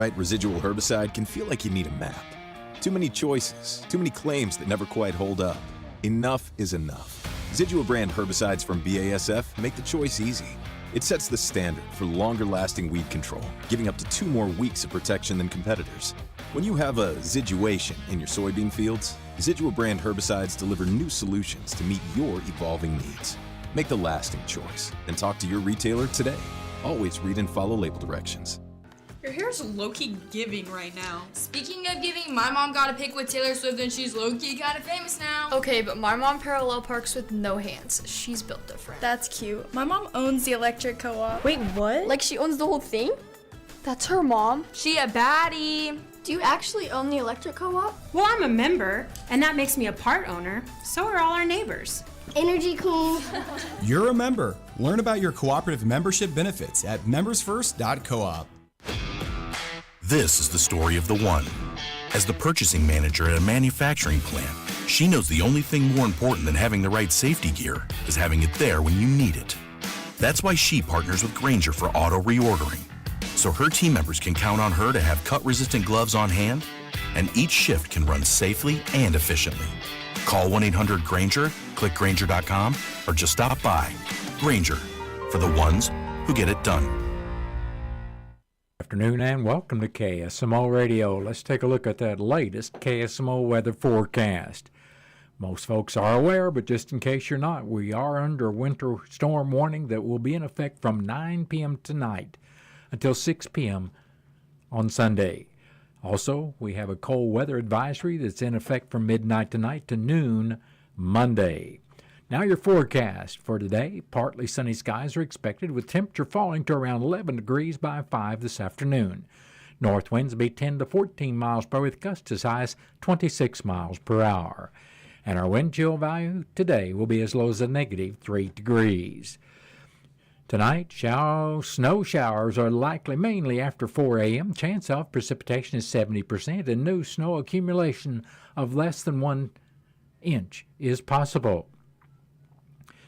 Right, residual herbicide can feel like you need a map. Too many choices, too many claims that never quite hold up. Enough is enough. Residual brand herbicides from BASF make the choice easy. It sets the standard for longer-lasting weed control, giving up to 2 more weeks of protection than competitors. When you have a residuation in your soybean fields, residual brand herbicides deliver new solutions to meet your evolving needs. Make the lasting choice and talk to your retailer today. Always read and follow label directions. Your hair's low-key giving right now. Speaking of giving, my mom got a pic with Taylor Swift and she's low-key kind of famous now. Okay, but my mom parallel parks with no hands. She's built different. That's cute. My mom owns the electric co-op. Wait, what? Like she owns the whole thing? That's her mom. She a baddie. Do you actually own the electric co-op? Well, I'm a member, and that makes me a part owner. So are all our neighbors. Energy queen. You're a member. Learn about your cooperative membership benefits at membersfirst.coop. This is the story of the one. As the purchasing manager at a manufacturing plant, she knows the only thing more important than having the right safety gear is having it there when you need it. That's why she partners with Grainger for auto reordering, so her team members can count on her to have cut-resistant gloves on hand, and each shift can run safely and efficiently. Call 1-800-GRAINGER, click Grainger.com, or just stop by. Grainger, for the ones who get it done. Afternoon and welcome to KSMO Radio. Let's take a look at that latest KSMO weather forecast. Most folks are aware, but just in case you're not, we are under a winter storm warning that will be in effect from 9 p.m. tonight until 6 p.m. on Sunday. Also, we have a cold weather advisory that's in effect from midnight tonight to noon Monday. Now your forecast for today. Partly sunny skies are expected with temperature falling to around 11 degrees by 5 this afternoon. North winds will be 10 to 14 miles per hour with gusts as high as 26 miles per hour. And our wind chill value today will be as low as a negative 3 degrees. Tonight, snow showers are likely mainly after 4 a.m. Chance of precipitation is 70% and new snow accumulation of less than 1 inch is possible.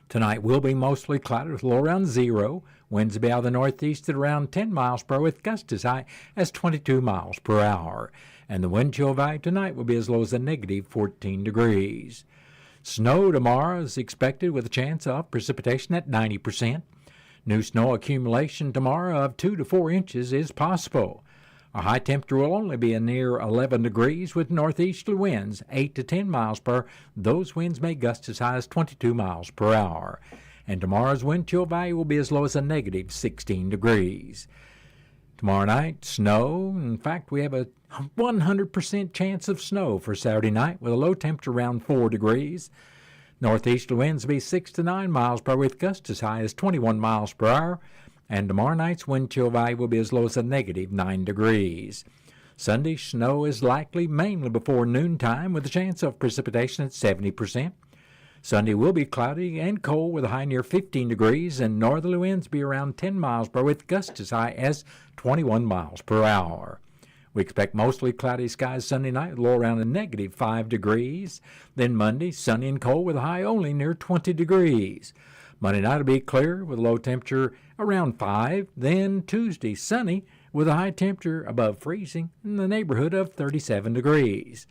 Tonight will be mostly cloudy with low around 0. Winds will be out of the northeast at around 10 miles per hour with gusts as high as 22 miles per hour. And the wind chill value tonight will be as low as a negative 14 degrees. Snow tomorrow is expected with a chance of precipitation at 90%. New snow accumulation tomorrow of 2 to 4 inches is possible. Our high temperature will only be a near 11 degrees with northeasterly winds 8 to 10 miles per hour. Those winds may gust as high as 22 miles per hour. And tomorrow's wind chill value will be as low as a negative 16 degrees. Tomorrow night, snow. In fact, we have a 100% chance of snow for Saturday night with a low temperature around 4 degrees. Northeasterly winds will be 6 to 9 miles per hour with gusts as high as 21 miles per hour. And tomorrow night's wind chill value will be as low as a negative 9 degrees. Sunday, snow is likely mainly before noontime with a chance of precipitation at 70%. Sunday will be cloudy and cold with a high near 15 degrees and northerly winds be around 10 miles per hour with gusts as high as 21 miles per hour. We expect mostly cloudy skies Sunday night with a low around a negative 5 degrees. Then Monday, sunny and cold with a high only near 20 degrees. Monday night will be clear with a low temperature around 5. Then Tuesday, sunny with a high temperature above freezing in the neighborhood of 37 degrees.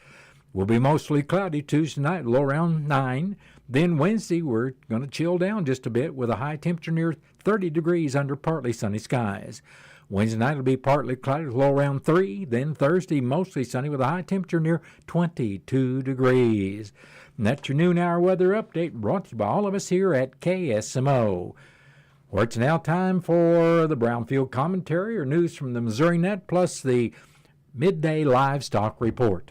Will be mostly cloudy Tuesday night, low around 9. Then Wednesday, we're going to chill down just a bit with a high temperature near 30 degrees under partly sunny skies. Wednesday night will be partly cloudy with low around 3. Then Thursday, mostly sunny with a high temperature near 22 degrees. And that's your noon hour weather update brought to you by all of us here at KSMO. Well, it's now time for the Brownfield commentary or news from the Missouri Net plus the midday livestock report.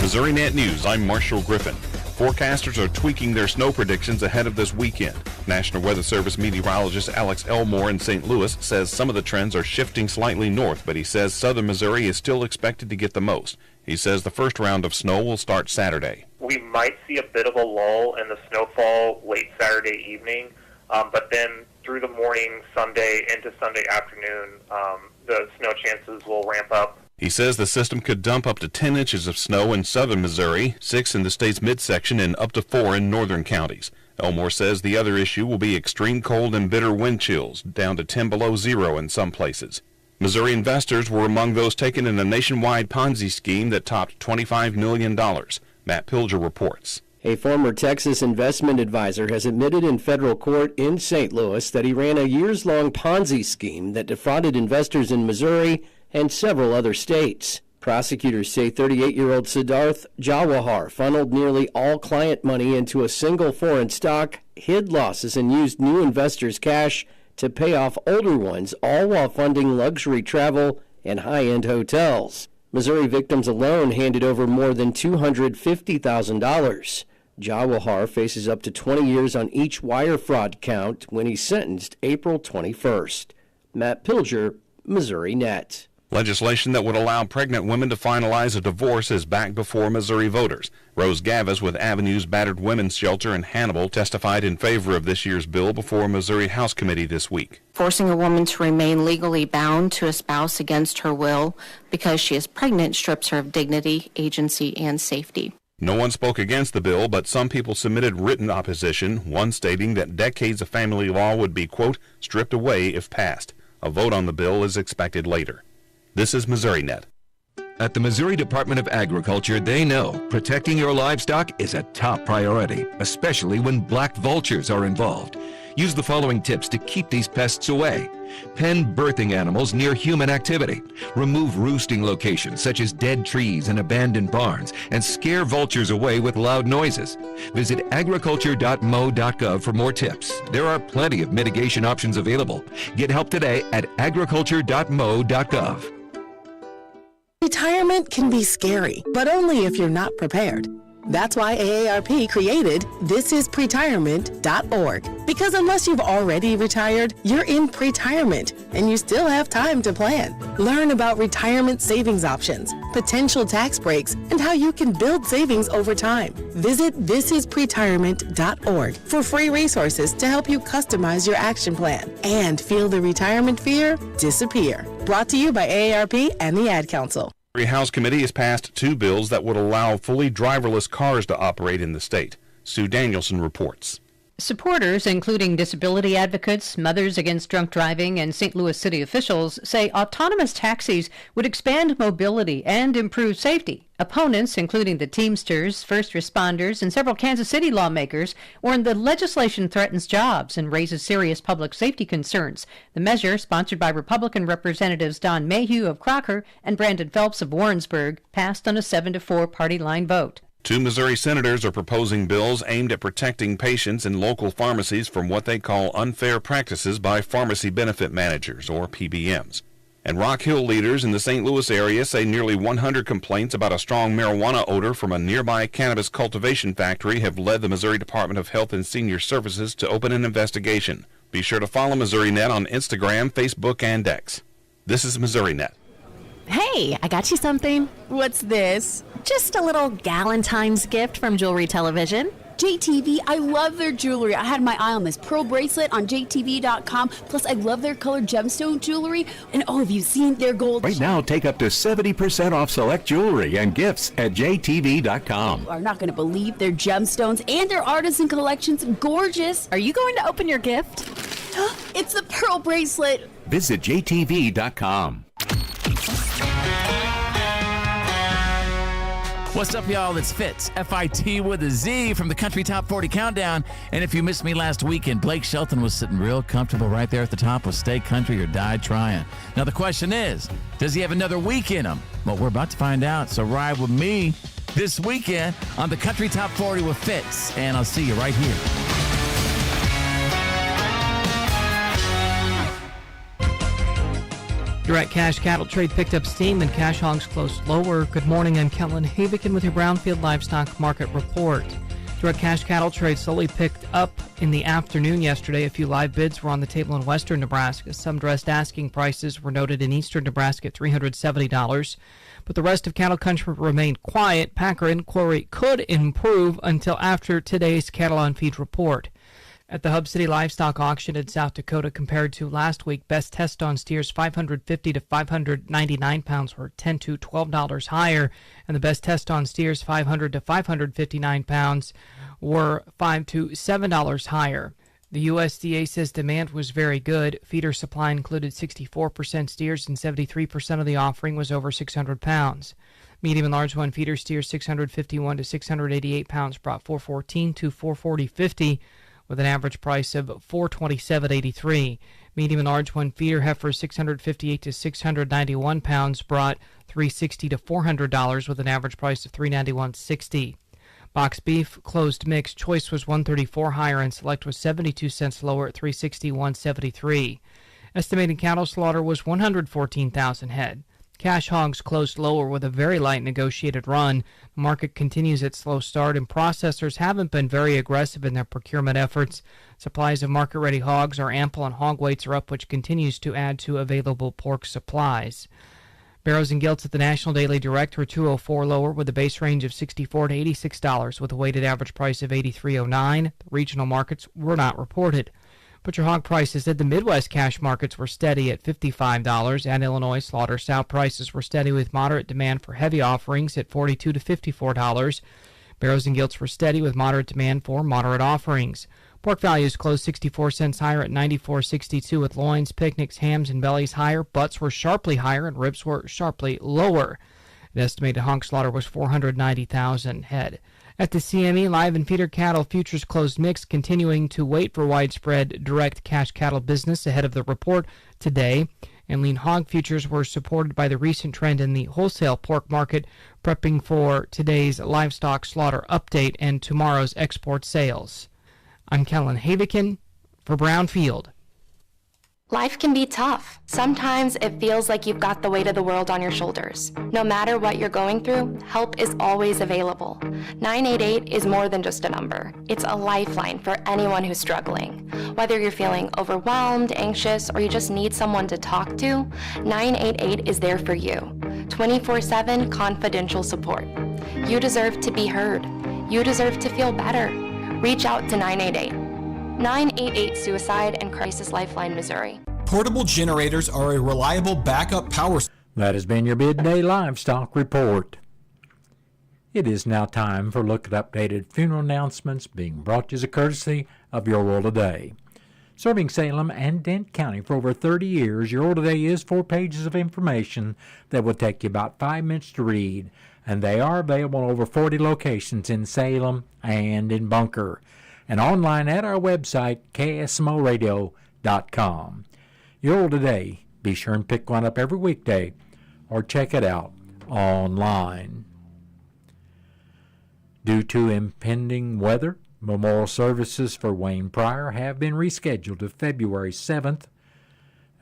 Missouri Net News, I'm Marshall Griffin. Forecasters are tweaking their snow predictions ahead of this weekend. National Weather Service meteorologist Alex Elmore in St. Louis says some of the trends are shifting slightly north, but he says southern Missouri is still expected to get the most. He says the first round of snow will start Saturday. We might see a bit of a lull in the snowfall late Saturday evening, but then through the morning, Sunday into Sunday afternoon, the snow chances will ramp up. He says the system could dump up to 10 inches of snow in southern Missouri, 6 in the state's midsection, and up to 4 in northern counties. Elmore says the other issue will be extreme cold and bitter wind chills, down to 10 below zero in some places. Missouri investors were among those taken in a nationwide Ponzi scheme that topped $25 million. Matt Pilger reports. A former Texas investment advisor has admitted in federal court in St. Louis that he ran a years-long Ponzi scheme that defrauded investors in Missouri and several other states. Prosecutors say 38-year-old Siddharth Jawahar funneled nearly all client money into a single foreign stock, hid losses, and used new investors' cash to pay off older ones, all while funding luxury travel and high-end hotels. Missouri victims alone handed over more than $250,000. Jawahar faces up to 20 years on each wire fraud count when he's sentenced April 21st. Matt Pilger, Missouri Net. Legislation that would allow pregnant women to finalize a divorce is back before Missouri voters. Rose Gavis with Avenue's Battered Women's Shelter in Hannibal testified in favor of this year's bill before Missouri House Committee this week. Forcing a woman to remain legally bound to a spouse against her will because she is pregnant strips her of dignity, agency, and safety. No one spoke against the bill, but some people submitted written opposition, one stating that decades of family law would be, quote, stripped away if passed. A vote on the bill is expected later. This is Missouri Net. At the Missouri Department of Agriculture, they know protecting your livestock is a top priority, especially when black vultures are involved. Use the following tips to keep these pests away. Pen birthing animals near human activity. Remove roosting locations such as dead trees and abandoned barns, and scare vultures away with loud noises. Visit agriculture.mo.gov for more tips. There are plenty of mitigation options available. Get help today at agriculture.mo.gov. Retirement can be scary, but only if you're not prepared. That's why AARP created thisispretirement.org. Because unless you've already retired, you're in pretirement, and you still have time to plan. Learn about retirement savings options, potential tax breaks, and how you can build savings over time. Visit thisispretirement.org for free resources to help you customize your action plan and feel the retirement fear disappear. Brought to you by AARP and the Ad Council. The House Committee has passed two bills that would allow fully driverless cars to operate in the state. Sue Danielson reports. Supporters, including disability advocates, Mothers Against Drunk Driving, and St. Louis city officials, say autonomous taxis would expand mobility and improve safety. Opponents, including the Teamsters, first responders, and several Kansas City lawmakers, warn the legislation threatens jobs and raises serious public safety concerns. The measure, sponsored by Republican Representatives Don Mayhew of Crocker and Brandon Phelps of Warrensburg, passed on a 7-4 party line vote. Two Missouri senators are proposing bills aimed at protecting patients in local pharmacies from what they call unfair practices by pharmacy benefit managers, or PBMs. And Rock Hill leaders in the St. Louis area say nearly 100 complaints about a strong marijuana odor from a nearby cannabis cultivation factory have led the Missouri Department of Health and Senior Services to open an investigation. Be sure to follow Missouri Net on Instagram, Facebook, and X. This is Missouri Net. Hey, I got you something. What's this? Just a little Galentine's gift from Jewelry Television. JTV, I love their jewelry. I had my eye on this pearl bracelet on JTV.com. Plus, I love their colored gemstone jewelry. And oh, have you seen their gold? Right now, take up to 70% off select jewelry and gifts at JTV.com. You are not going to believe their gemstones and their artisan collections. Gorgeous. Are you going to open your gift? It's the pearl bracelet. Visit JTV.com. What's up, y'all? It's Fitz, F-I-T with a Z from the Country Top 40 Countdown. And if you missed me last weekend, Blake Shelton was sitting real comfortable right there at the top with Stay Country or Die Trying. Now, the question is, does he have another week in him? Well, we're about to find out, so ride with me this weekend on the Country Top 40 with Fitz, and I'll see you right here. Direct cash cattle trade picked up steam and cash hogs closed lower. Good morning, I'm Kellen Havikin with your Brownfield Livestock Market Report. Direct cash cattle trade slowly picked up in the afternoon yesterday. A few live bids were on the table in western Nebraska. Some dressed asking prices were noted in eastern Nebraska at $370. But the rest of cattle country remained quiet. Packer inquiry could improve until after today's cattle on feed report. At the Hub City Livestock Auction in South Dakota compared to last week, best test on steers 550 to 599 pounds were $10 to $12 higher, and the best test on steers 500 to 559 pounds were $5 to $7 higher. The USDA says demand was very good. Feeder supply included 64% steers and 73% of the offering was over 600 pounds. Medium and large one feeder steers 651 to 688 pounds brought 414 to 440.50 with an average price of 427.83. Medium and large one feeder heifers 658 to 691 pounds brought $360 to $400 with an average price of $391.60. Box beef closed mix choice was $134 higher and select was 72 cents lower at $361.73. Estimated cattle slaughter was 114,000 head. Cash hogs closed lower with a very light negotiated run. The market continues its slow start, and processors haven't been very aggressive in their procurement efforts. Supplies of market-ready hogs are ample, and hog weights are up, which continues to add to available pork supplies. Barrows and Gilts at the National Daily Direct were 204 lower with a base range of $64 to $86 with a weighted average price of $83.09. The regional markets were not reported. Butcher hog prices at the Midwest cash markets were steady at $55. At Illinois, slaughter sow prices were steady with moderate demand for heavy offerings at $42 to $54. Barrows and Gilts were steady with moderate demand for moderate offerings. Pork values closed 64 cents higher at $94.62 with loins, picnics, hams, and bellies higher. Butts were sharply higher and ribs were sharply lower. The estimated hog slaughter was 490,000 head. At the CME, live and feeder cattle futures closed mixed, continuing to wait for widespread direct cash cattle business ahead of the report today. And lean hog futures were supported by the recent trend in the wholesale pork market, prepping for today's livestock slaughter update and tomorrow's export sales. I'm Kellen Havikin for Brownfield. Life can be tough. Sometimes it feels like you've got the weight of the world on your shoulders. No matter what you're going through, help is always available. 988 is more than just a number. It's a lifeline for anyone who's struggling. Whether you're feeling overwhelmed, anxious, or you just need someone to talk to, 988 is there for you. 24/7 confidential support. You deserve to be heard. You deserve to feel better. Reach out to 988. 988 Suicide and Crisis Lifeline, Missouri. Portable generators are a reliable backup power. That has been your midday livestock report. It is now time for a look at updated funeral announcements being brought to you as a courtesy of Your World Today. Serving Salem and Dent County for over 30 years, Your World Today is 4 pages of information that will take you about 5 minutes to read, and they are available in over 40 locations in Salem and in Bunker, and online at our website, ksmoradio.com. Your World Today, be sure and pick one up every weekday or check it out online. Due to impending weather, memorial services for Wayne Pryor have been rescheduled to February 7th,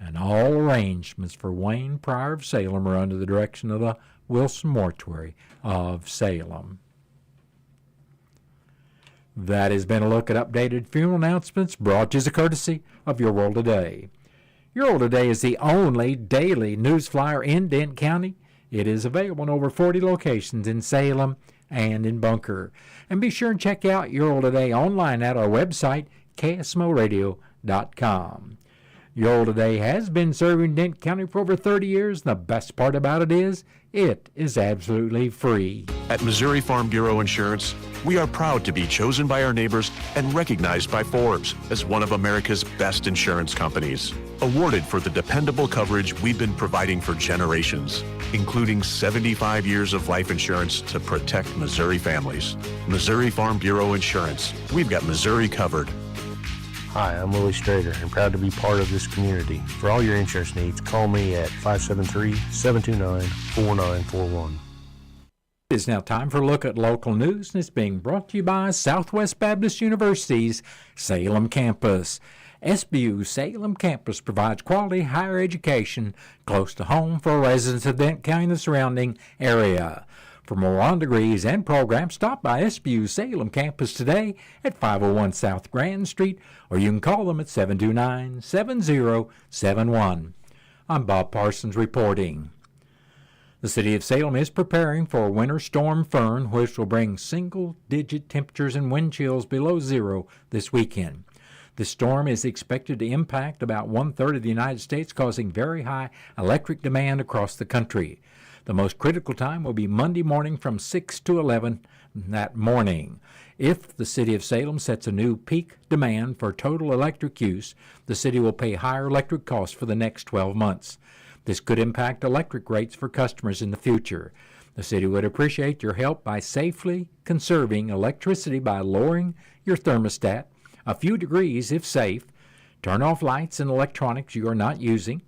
and all arrangements for Wayne Pryor of Salem are under the direction of the Wilson Mortuary of Salem. That has been a look at updated funeral announcements brought to you as a courtesy of Your World Today. Your World Today is the only daily news flyer in Dent County. It is available in over 40 locations in Salem and in Bunker. And be sure and check out Your World Today online at our website, ksmoradio.com. Your World Today has been serving Dent County for over 30 years, and the best part about it is absolutely free. At Missouri Farm Bureau Insurance, we are proud to be chosen by our neighbors and recognized by Forbes as one of America's best insurance companies. Awarded for the dependable coverage we've been providing for generations, including 75 years of life insurance to protect Missouri families. Missouri Farm Bureau Insurance. We've got Missouri covered. Hi, I'm Willie Strader and proud to be part of this community. For all your insurance needs, call me at 573-729-4941. It is now time for a look at local news, and it's being brought to you by Southwest Baptist University's Salem campus. SBU Salem campus provides quality higher education close to home for residents of Dent County and the surrounding area. For more on degrees and programs, stop by SBU Salem campus today at 501 South Grand Street, or you can call them at 729-7071. I'm Bob Parsons reporting. The city of Salem is preparing for Winter Storm Fern, which will bring single-digit temperatures and wind chills below zero this weekend. The storm is expected to impact about one-third of the United States, causing very high electric demand across the country. The most critical time will be Monday morning from 6 to 11 that morning. If the City of Salem sets a new peak demand for total electric use, the city will pay higher electric costs for the next 12 months. This could impact electric rates for customers in the future. The city would appreciate your help by safely conserving electricity by lowering your thermostat a few degrees if safe, turn off lights and electronics you are not using,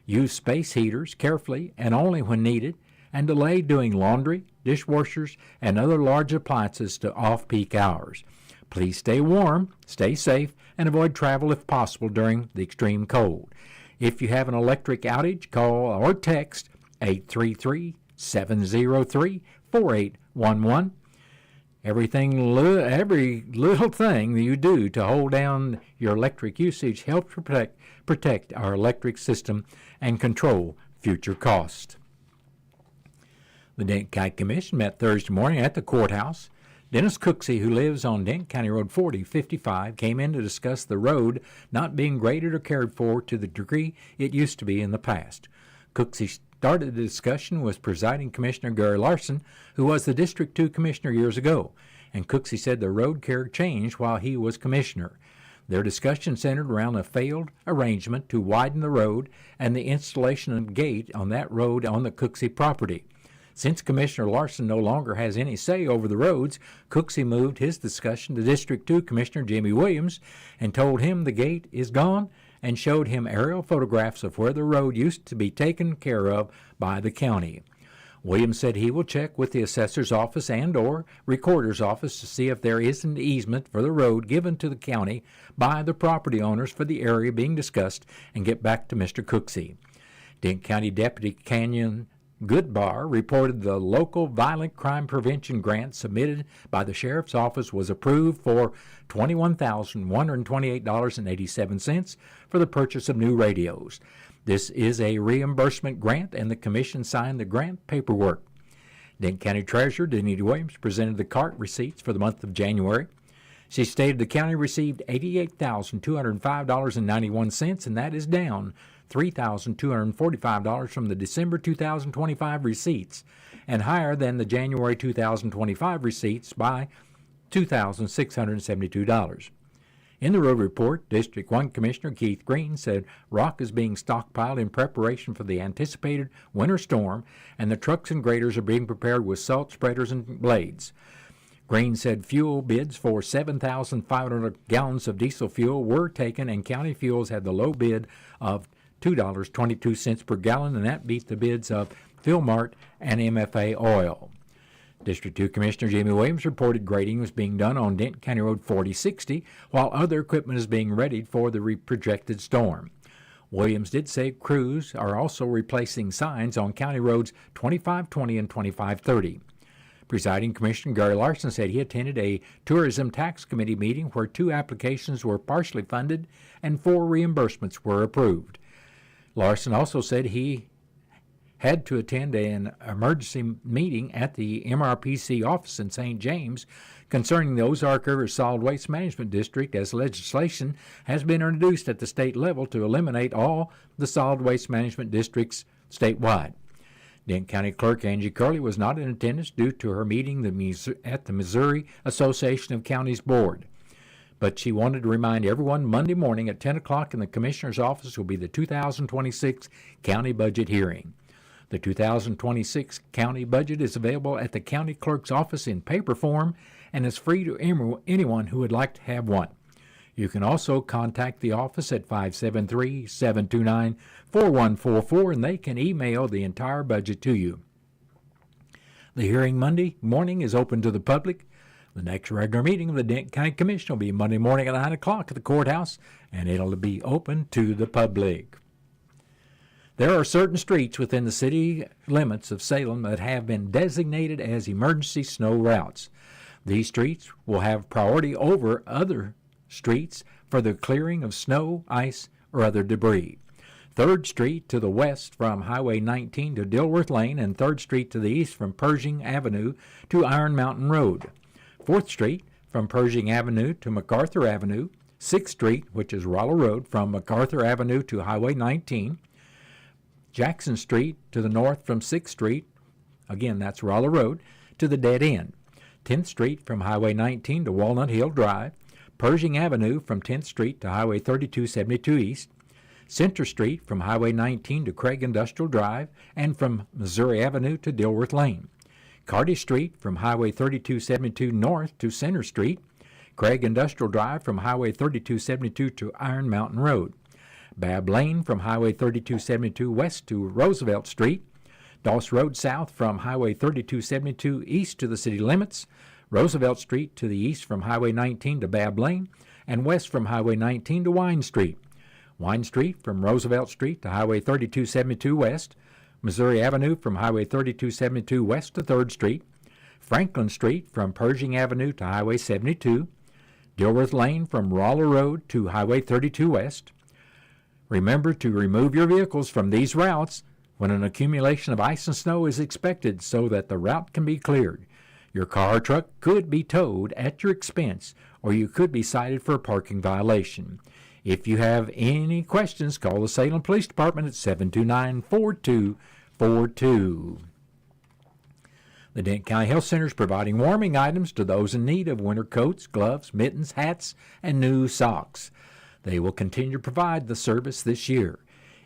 use space heaters carefully and only when needed, and delay doing laundry, dishwashers, and other large appliances to off-peak hours. Please stay warm, stay safe, and avoid travel if possible during the extreme cold. If you have an electric outage, call or text 833-703-4811. Every little thing that you do to hold down your electric usage helps protect our electric system and control future costs. The Denton County Commission met Thursday morning at the courthouse. Dennis Cooksey, who lives on Denton County Road 4055, came in to discuss the road not being graded or cared for to the degree it used to be in the past. Cooksey started the discussion with Presiding Commissioner Gary Larson, who was the District 2 Commissioner years ago, and Cooksey said the road care changed while he was Commissioner. Their discussion centered around a failed arrangement to widen the road and the installation of a gate on that road on the Cooksey property. Since Commissioner Larson no longer has any say over the roads, Cooksey moved his discussion to District 2 Commissioner Jimmy Williams and told him the gate is gone and showed him aerial photographs of where the road used to be taken care of by the county. Williams said he will check with the assessor's office and or recorder's office to see if there is an easement for the road given to the county by the property owners for the area being discussed and get back to Mr. Cooksey. Denton County Deputy Canyon Goodbar reported the local violent crime prevention grant submitted by the Sheriff's Office was approved for $21,128.87 for the purchase of new radios. This is a reimbursement grant, and the Commission signed the grant paperwork. Denton County Treasurer Denise Williams presented the cart receipts for the month of January. She stated the county received $88,205.91, and that is down $3,245 from the December 2025 receipts and higher than the January 2025 receipts by $2,672. In the road report, District 1 Commissioner Keith Green said rock is being stockpiled in preparation for the anticipated winter storm, and the trucks and graders are being prepared with salt spreaders and blades. Green said fuel bids for 7,500 gallons of diesel fuel were taken, and County Fuels had the low bid of $2.22 per gallon, and that beat the bids of Philmart and MFA Oil. District 2 Commissioner Jamie Williams reported grading was being done on Denton County Road 4060, while other equipment is being readied for the projected storm. Williams did say crews are also replacing signs on County Roads 2520 and 2530. Presiding Commissioner Gary Larson said he attended a Tourism Tax Committee meeting where 2 applications were partially funded and 4 reimbursements were approved. Larson also said he had to attend an emergency meeting at the MRPC office in St. James concerning the Ozark River Solid Waste Management District, as legislation has been introduced at the state level to eliminate all the solid waste management districts statewide. Denton County Clerk Angie Curley was not in attendance due to her meeting at the Missouri Association of Counties Board. But she wanted to remind everyone Monday morning at 10 o'clock in the Commissioner's office will be the 2026 county budget hearing. The 2026 county budget is available at the county clerk's office in paper form and is free to anyone who would like to have one. You can also contact the office at 573-729-4144, and they can email the entire budget to you. The hearing Monday morning is open to the public. The next regular meeting of the Denton County Commission will be Monday morning at 9 o'clock at the courthouse, and it'll be open to the public. There are certain streets within the city limits of Salem that have been designated as emergency snow routes. These streets will have priority over other streets for the clearing of snow, ice, or other debris. 3rd Street to the west from Highway 19 to Dilworth Lane, and 3rd Street to the east from Pershing Avenue to Iron Mountain Road. 4th Street from Pershing Avenue to MacArthur Avenue. 6th Street, which is Rolla Road, from MacArthur Avenue to Highway 19. Jackson Street to the north from 6th Street, again that's Rolla Road, to the dead end. 10th Street from Highway 19 to Walnut Hill Drive, Pershing Avenue from 10th Street to Highway 3272 East, Center Street from Highway 19 to Craig Industrial Drive, and from Missouri Avenue to Dilworth Lane, Carty Street from Highway 3272 North to Center Street, Craig Industrial Drive from Highway 3272 to Iron Mountain Road, Babb Lane from Highway 3272 West to Roosevelt Street, Doss Road South from Highway 3272 East to the city limits, Roosevelt Street to the east from Highway 19 to Babb Lane, and west from Highway 19 to Wine Street, Wine Street from Roosevelt Street to Highway 3272 West, Missouri Avenue from Highway 3272 West to 3rd Street, Franklin Street from Pershing Avenue to Highway 72, Dilworth Lane from Roller Road to Highway 32 West. Remember to remove your vehicles from these routes when an accumulation of ice and snow is expected so that the route can be cleared. Your car or truck could be towed at your expense, or you could be cited for a parking violation. If you have any questions, call the Salem Police Department at 729-4242. The Dent County Health Center is providing warming items to those in need of winter coats, gloves, mittens, hats, and new socks. They will continue to provide the service this year.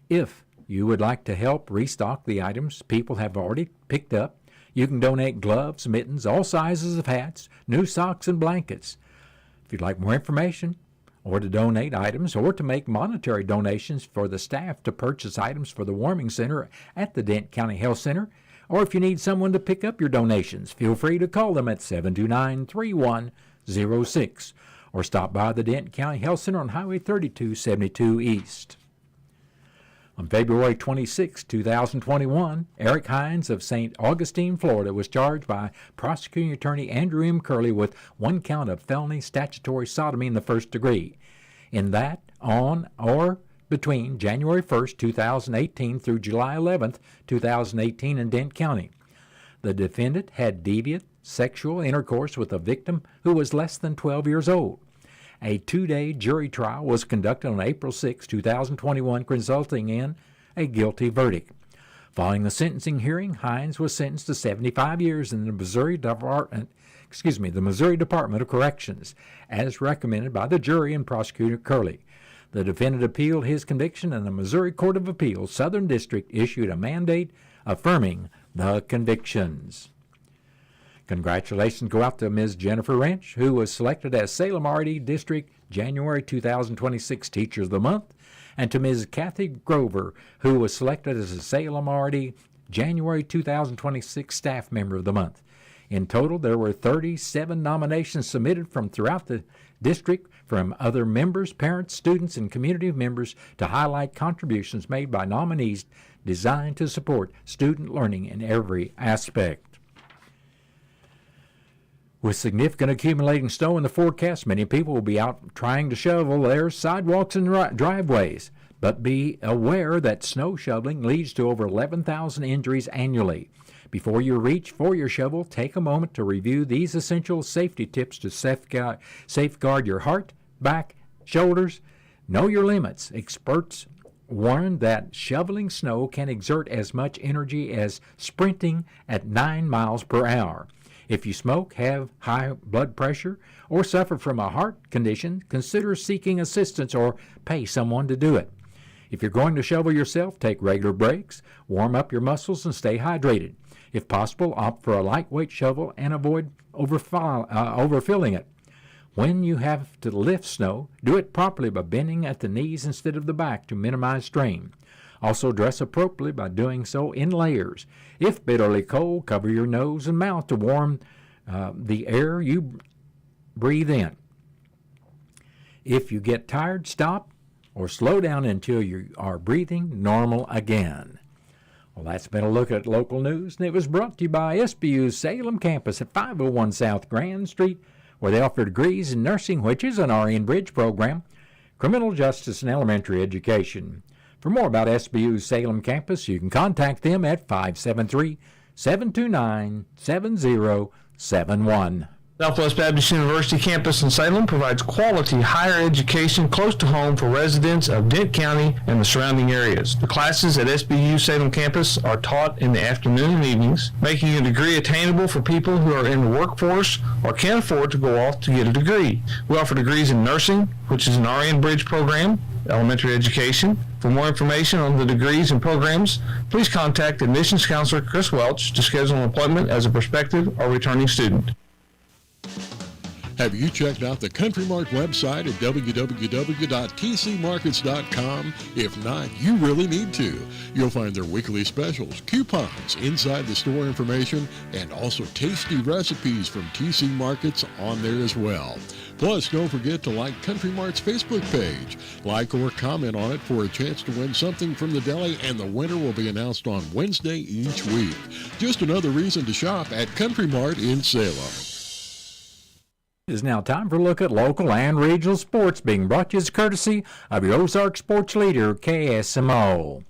If you would like to help restock the items people have already picked up, you can donate gloves, mittens, all sizes of hats, new socks, and blankets. If you'd like more information, or to donate items, or to make monetary donations for the staff to purchase items for the warming center at the Dent County Health Center, or if you need someone to pick up your donations, feel free to call them at 729-3106 or stop by the Dent County Health Center on Highway 3272 East. On February 26, 2021, Eric Hines of St. Augustine, Florida, was charged by prosecuting attorney Andrew M. Curley with 1 count of felony statutory sodomy in the first degree. In that, on or between January 1, 2018 through July 11, 2018 in Dent County, the defendant had deviant sexual intercourse with a victim who was less than 12 years old. A 2-day jury trial was conducted on April 6, 2021, resulting in a guilty verdict. Following the sentencing hearing, Hines was sentenced to 75 years in the Missouri Department of Corrections, as recommended by the jury and prosecutor Curley. The defendant appealed his conviction, and the Missouri Court of Appeals Southern District issued a mandate affirming the convictions. Congratulations go out to Ms. Jennifer Wrench, who was selected as Salem RD District January 2026 Teacher of the Month, and to Ms. Kathy Grover, who was selected as a Salem RD January 2026 Staff Member of the Month. In total, there were 37 nominations submitted from throughout the district from other members, parents, students, and community members to highlight contributions made by nominees designed to support student learning in every aspect. With significant accumulating snow in the forecast, many people will be out trying to shovel their sidewalks and driveways. But be aware that snow shoveling leads to over 11,000 injuries annually. Before you reach for your shovel, take a moment to review these essential safety tips to safeguard your heart, back, shoulders. Know your limits. Experts warn that shoveling snow can exert as much energy as sprinting at 9 miles per hour. If you smoke, have high blood pressure, or suffer from a heart condition, consider seeking assistance or pay someone to do it. If you're going to shovel yourself, take regular breaks, warm up your muscles, and stay hydrated. If possible, opt for a lightweight shovel and avoid overfilling it. When you have to lift snow, do it properly by bending at the knees instead of the back to minimize strain. Also, dress appropriately by doing so in layers. If bitterly cold, cover your nose and mouth to warm the air you breathe in. If you get tired, stop or slow down until you are breathing normal again. Well, that's been a look at local news, and it was brought to you by SBU's Salem campus at 501 South Grand Street, where they offer degrees in nursing, which is an RN Bridge program, criminal justice, and elementary education. For more about SBU's Salem campus, you can contact them at 573-729-7071. Southwest Baptist University campus in Salem provides quality higher education close to home for residents of Dent County and the surrounding areas. The classes at SBU Salem campus are taught in the afternoon and evenings, making a degree attainable for people who are in the workforce or can't afford to go off to get a degree. We offer degrees in nursing, which is an RN Bridge program, elementary education. For more information on the degrees and programs, please contact admissions counselor Chris Welch to schedule an appointment as a prospective or returning student. Have you checked out the Country Mart website at www.tcmarkets.com? If not, you really need to. You'll find their weekly specials, coupons, inside the store information, and also tasty recipes from TC Markets on there as well. Plus, don't forget to like Country Mart's Facebook page. Like or comment on it for a chance to win something from the deli, and the winner will be announced on Wednesday each week. Just another reason to shop at Country Mart in Salem. It is now time for a look at local and regional sports, being brought to you as courtesy of your Ozark sports leader, KSMO.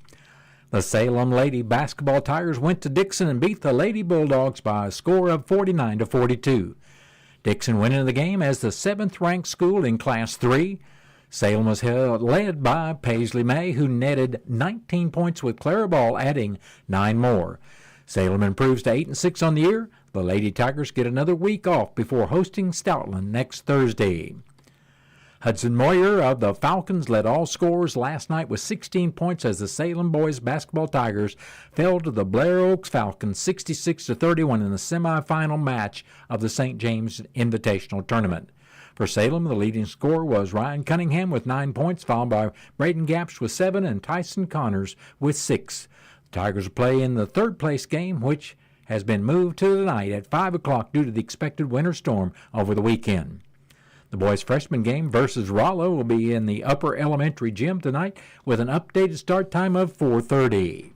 The Salem Lady Basketball Tigers went to Dixon and beat the Lady Bulldogs by a score of 49-42. Dixon went into the game as the 7th-ranked school in Class 3. Salem was led by Paisley May, who netted 19 points with Clara Ball adding 9 more. Salem improves to 8-6 on the year. The Lady Tigers get another week off before hosting Stoutland next Thursday. Hudson Moyer of the Falcons led all scorers last night with 16 points as the Salem boys basketball Tigers fell to the Blair Oaks Falcons 66-31 in the semifinal match of the St. James Invitational Tournament. For Salem, the leading scorer was Ryan Cunningham with 9 points, followed by Braden Gapsch with 7 and Tyson Connors with 6. The Tigers will play in the third-place game, which has been moved to tonight at 5 o'clock due to the expected winter storm over the weekend. The boys' freshman game versus Rollo will be in the upper elementary gym tonight with an updated start time of 4:30.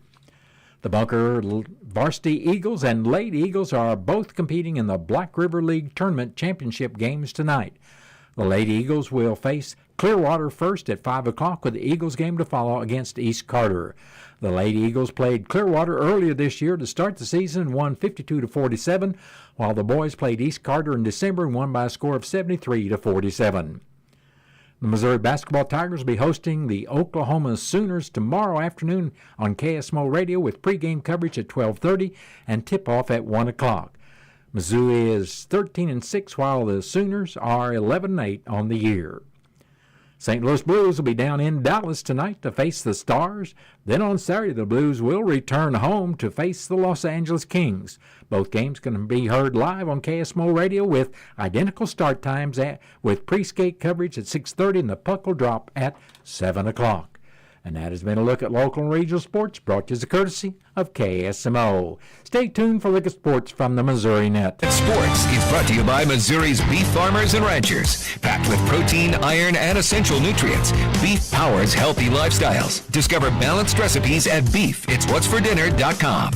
The Bunker Varsity Eagles and Lady Eagles are both competing in the Black River League Tournament Championship games tonight. The Lady Eagles will face Clearwater first at 5 o'clock with the Eagles game to follow against East Carter. The Lady Eagles played Clearwater earlier this year to start the season and won 52-47, while the boys played East Carter in December and won by a score of 73-47. The Missouri Basketball Tigers will be hosting the Oklahoma Sooners tomorrow afternoon on KSMO Radio with pregame coverage at 12:30 and tip-off at 1 o'clock. Missouri is 13-6, while the Sooners are 11-8 on the year. St. Louis Blues will be down in Dallas tonight to face the Stars. Then on Saturday, the Blues will return home to face the Los Angeles Kings. Both games can be heard live on KSMO Radio with identical start times with pre-skate coverage at 6:30 and the puck will drop at 7 o'clock. And that has been a look at local and regional sports brought to you as a courtesy of KSMO. Stay tuned for Look at Sports from the Missouri Net. Sports is brought to you by Missouri's beef farmers and ranchers. Packed with protein, iron, and essential nutrients, beef powers healthy lifestyles. Discover balanced recipes at beefitswhatsfordinner.com.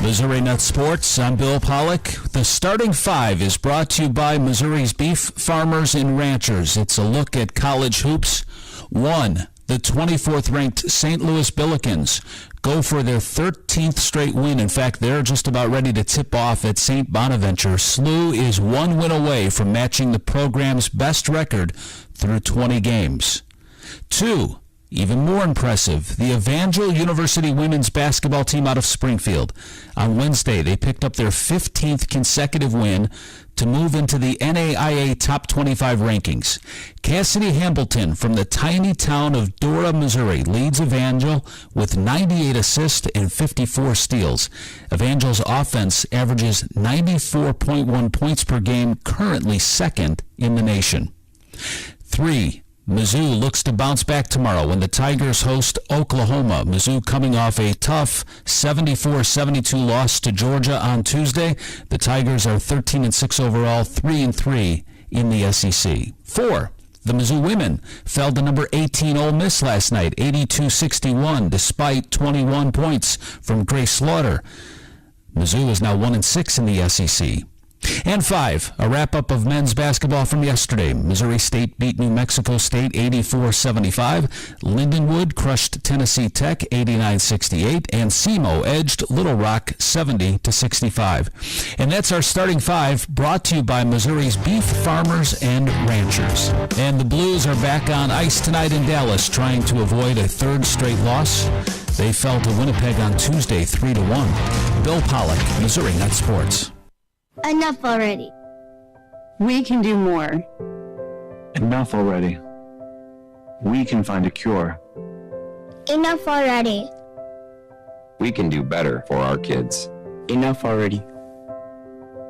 Missouri Net Sports, I'm Bill Pollock. The starting five is brought to you by Missouri's beef farmers and ranchers. It's a look at college hoops. 1. The 24th-ranked St. Louis Billikens go for their 13th straight win. In fact, they're just about ready to tip off at St. Bonaventure. SLU is 1 win away from matching the program's best record through 20 games. 2. Even more impressive, the Evangel University women's basketball team out of Springfield. On Wednesday, they picked up their 15th consecutive win to move into the NAIA Top 25 rankings. Cassidy Hambleton from the tiny town of Dora, Missouri, leads Evangel with 98 assists and 54 steals. Evangel's offense averages 94.1 points per game, currently second in the nation. 3. Mizzou looks to bounce back tomorrow when the Tigers host Oklahoma. Mizzou coming off a tough 74-72 loss to Georgia on Tuesday. The Tigers are 13-6 overall, 3-3 in the SEC. 4. The Mizzou women fell to number 18 Ole Miss last night, 82-61, despite 21 points from Grace Slaughter. Mizzou is now 1-6 in the SEC. And 5, a wrap-up of men's basketball from yesterday. Missouri State beat New Mexico State 84-75. Lindenwood crushed Tennessee Tech 89-68. And KSMO edged Little Rock 70-65. And that's our starting 5, brought to you by Missouri's beef farmers and ranchers. And the Blues are back on ice tonight in Dallas, trying to avoid a third straight loss. They fell to Winnipeg on Tuesday 3-1. Bill Pollock, Missouri Net Sports. Enough already. We can do more. Enough already. We can find a cure. Enough already. We can do better for our kids. Enough already.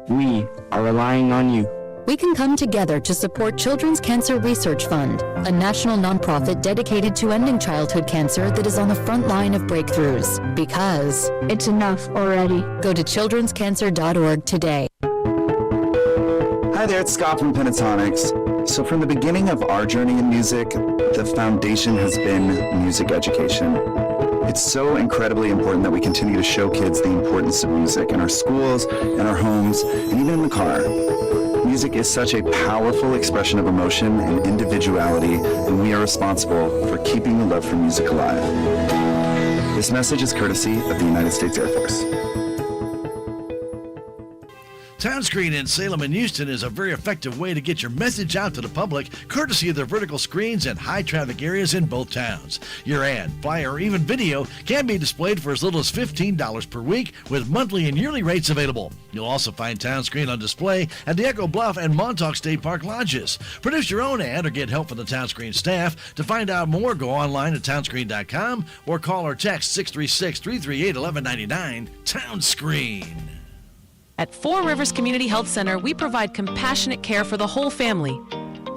We are relying on you. We can come together to support Children's Cancer Research Fund, a national nonprofit dedicated to ending childhood cancer that is on the front line of breakthroughs. Because it's enough already. Go to childrenscancer.org today. Hi there, it's Scott from Pentatonics. So from the beginning of our journey in music, the foundation has been music education. It's so incredibly important that we continue to show kids the importance of music in our schools, in our homes, and even in the car. Music is such a powerful expression of emotion and individuality, and we are responsible for keeping the love for music alive. This message is courtesy of the United States Air Force. Townscreen in Salem and Houston is a very effective way to get your message out to the public, courtesy of their vertical screens in high-traffic areas in both towns. Your ad, flyer, or even video can be displayed for as little as $15 per week, with monthly and yearly rates available. You'll also find Townscreen on display at the Echo Bluff and Montauk State Park lodges. Produce your own ad or get help from the Townscreen staff. To find out more, go online at townscreen.com or call or text 636-338-1199. Townscreen. At Four Rivers Community Health Center, we provide compassionate care for the whole family.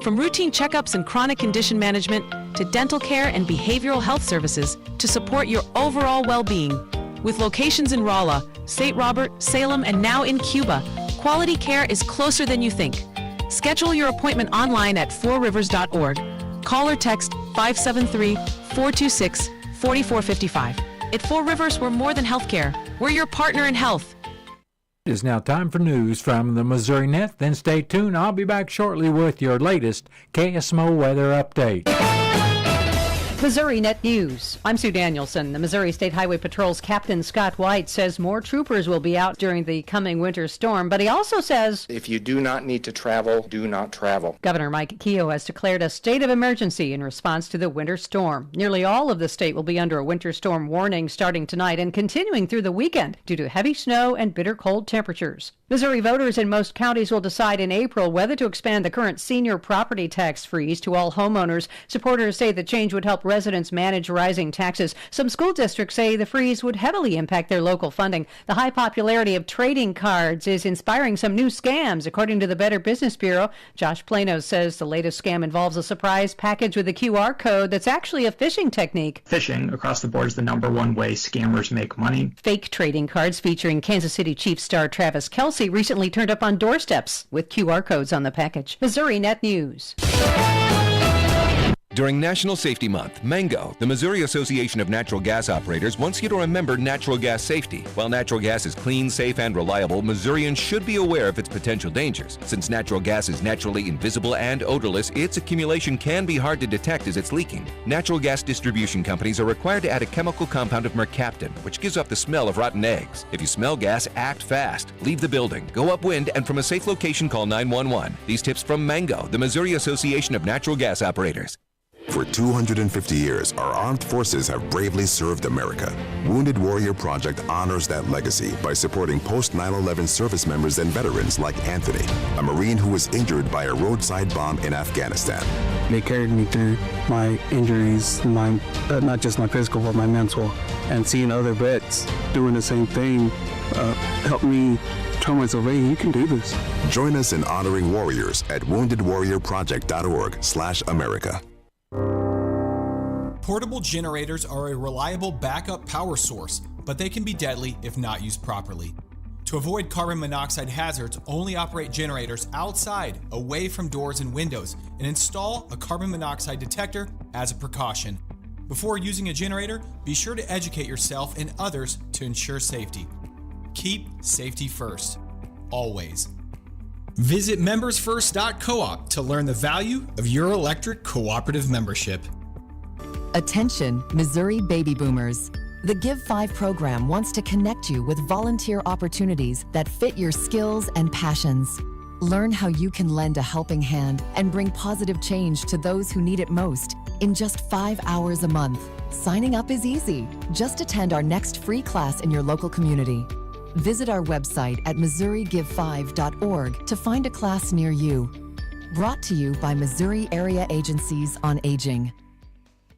From routine checkups and chronic condition management to dental care and behavioral health services to support your overall well-being. With locations in Rolla, St. Robert, Salem, and now in Cuba, quality care is closer than you think. Schedule your appointment online at fourrivers.org. Call or text 573-426-4455. At Four Rivers, we're more than healthcare. We're your partner in health. It is now time for news from the Missouri Net. Then stay tuned. I'll be back shortly with your latest KSMO weather update. Missouri Net News. I'm Sue Danielson. The Missouri State Highway Patrol's Captain Scott White says more troopers will be out during the coming winter storm, but he also says, if you do not need to travel, do not travel. Governor Mike Keogh has declared a state of emergency in response to the winter storm. Nearly all of the state will be under a winter storm warning starting tonight and continuing through the weekend due to heavy snow and bitter cold temperatures. Missouri voters in most counties will decide in April whether to expand the current senior property tax freeze to all homeowners. Supporters say the change would help residents manage rising taxes. Some school districts say the freeze would heavily impact their local funding. The high popularity of trading cards is inspiring some new scams, according to the Better Business Bureau. Josh Plano says the latest scam involves a surprise package with a QR code that's actually a phishing technique. Phishing across the board is the number one way scammers make money. Fake trading cards featuring Kansas City Chiefs star Travis Kelce recently turned up on doorsteps with QR codes on the package. Missouri Net News. During National Safety Month, Mango, the Missouri Association of Natural Gas Operators, wants you to remember natural gas safety. While natural gas is clean, safe, and reliable, Missourians should be aware of its potential dangers. Since natural gas is naturally invisible and odorless, its accumulation can be hard to detect as it's leaking. Natural gas distribution companies are required to add a chemical compound of mercaptan, which gives off the smell of rotten eggs. If you smell gas, act fast. Leave the building, go upwind, and from a safe location, call 911. These tips from Mango, the Missouri Association of Natural Gas Operators. For 250 years, our armed forces have bravely served America. Wounded Warrior Project honors that legacy by supporting post-9/11 service members and veterans like Anthony, a Marine who was injured by a roadside bomb in Afghanistan. They carried me through my injuries, not just my physical, but my mental. And seeing other vets doing the same thing helped me tell myself, hey, you can do this. Join us in honoring warriors at woundedwarriorproject.org/America. Portable generators are a reliable backup power source, but they can be deadly if not used properly. To avoid carbon monoxide hazards, only operate generators outside, away from doors and windows, and install a carbon monoxide detector as a precaution. Before using a generator, be sure to educate yourself and others to ensure safety. Keep safety first, always. Visit membersfirst.coop to learn the value of your electric cooperative membership. Attention, Missouri baby boomers. The Give 5 program wants to connect you with volunteer opportunities that fit your skills and passions. Learn how you can lend a helping hand and bring positive change to those who need it most in just 5 hours a month. Signing up is easy. Just attend our next free class in your local community. Visit our website at MissouriGive5.org to find a class near you. Brought to you by Missouri Area Agencies on Aging.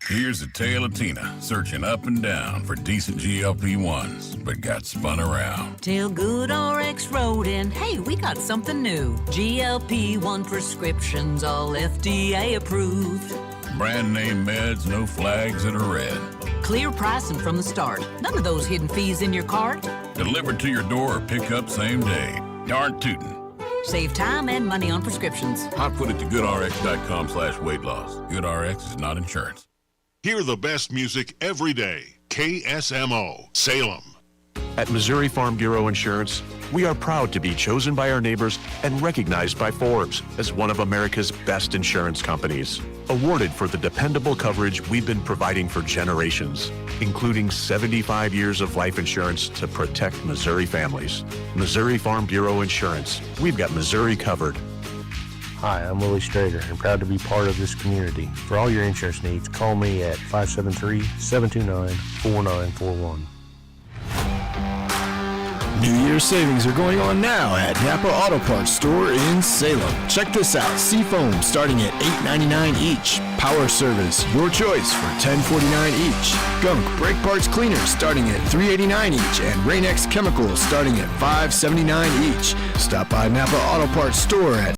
Here's a tale of Tina searching up and down for decent GLP-1s, but got spun around. Till GoodRx wrote in, hey, we got something new. GLP-1 prescriptions, all FDA approved. Brand name meds, no flags that are red. Clear pricing from the start. None of those hidden fees in your cart. Delivered to your door or pick up same day. Darn tootin'. Save time and money on prescriptions. I put it to goodrx.com/weight loss. GoodRx is not insurance. Hear the best music every day. KSMO, Salem. At Missouri Farm Bureau Insurance, we are proud to be chosen by our neighbors and recognized by Forbes as one of America's best insurance companies. Awarded for the dependable coverage we've been providing for generations, including 75 years of life insurance to protect Missouri families. Missouri Farm Bureau Insurance. We've got Missouri covered. Hi, I'm Willie Strader and proud to be part of this community. For all your insurance needs, call me at 573-729-4941. New Year's savings are going on now at Napa Auto Parts store in Salem. Check this out. Seafoam starting at $8.99 each. Power Service, your choice for $10.49 each. Gunk brake parts cleaners starting at $3.89 each. And Rain-X chemicals starting at $5.79 each. Stop by Napa Auto Parts store at